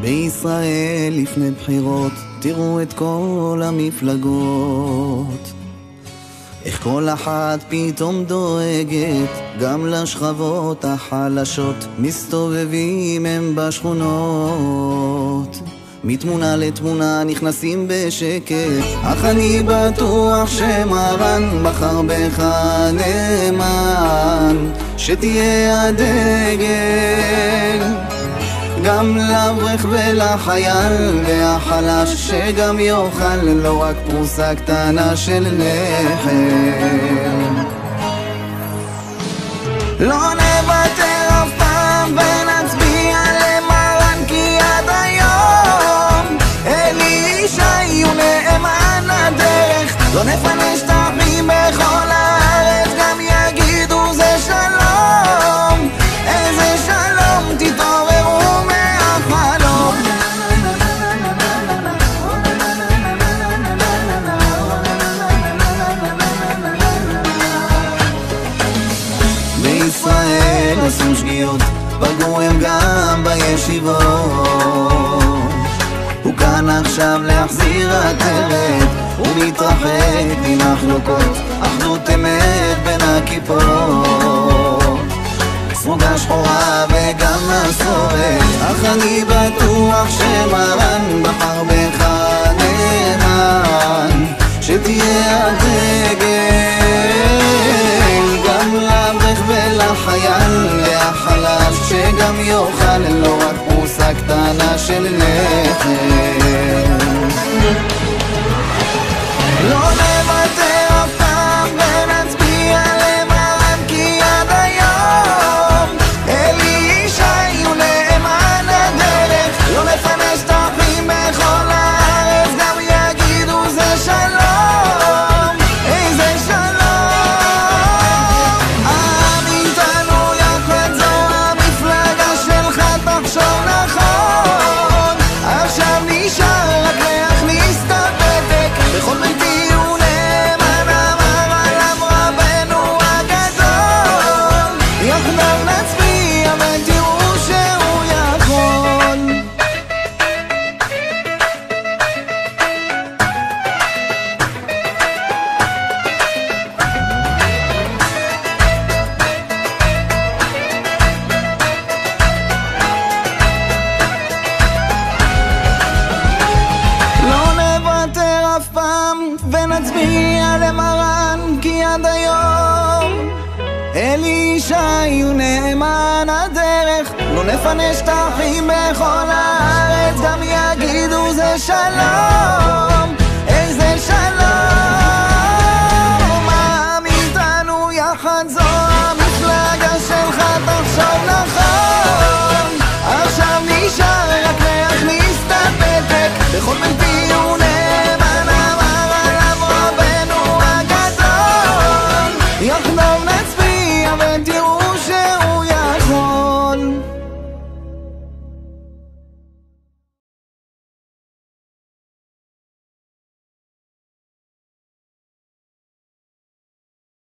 בישראל לפני בחירות תראו את כל המפלגות, איך כל אחת פתאום דואגת גם לשכבות החלשות. מסתובבים הם בשכונות, מתמונה לתמונה נכנסים בשקט, אך אני בטוח שמרן בחר בך נאמן, שתהיה הדגל גם לאברך ולחייל והחלש, שגם יאכל לא רק פרוסה קטנה של לחם. לא נוותר אף פעם ונצביע למרן, כי עד היום אלי ישי הוא נאמן הדרך. לא נפנה שטחים בכל הארץ, גם יגידו זה שלום. איזה שלום, תתעוררו מהחלום. בישראל עושים שגיאות, פגעו הם גם בישיבות. הוא כאן עכשיו להחזיר עטרת, הוא מתרחק ממחלוקות, אחדות אמת בין הכיפות, סרוגה שחורה וגם מסורת. אך אני בטוח שמרן בחר בך נאמן, שתהיה הדגל גם לאברך ולחייל והחלש, שגם יאכל לא רק פרוסה קטנה של לחם. לא נוותר אף פעם ונצביע למרן, כי עד היום אלי ישי הוא נאמן הדרך. לא נפנה שטחים בכל הארץ, גם יגידו זה שלום. איזה שלום. העם איתנו יחד, זו המפלגה שלך, תחשוב נכון. עכשיו נשאר רק להכניס את הפתק, בכל ביתי הוא נאמן, אמר עליו רבנו הגדול. יחדיו נצביע ותראו שהוא יכול. לא נוותר אף פעם ונצביע למרן, כי עד היום אלי ישי הוא נאמן הדרך. לא נפנה שטחים בכל הארץ, גם יגידו זה שלום.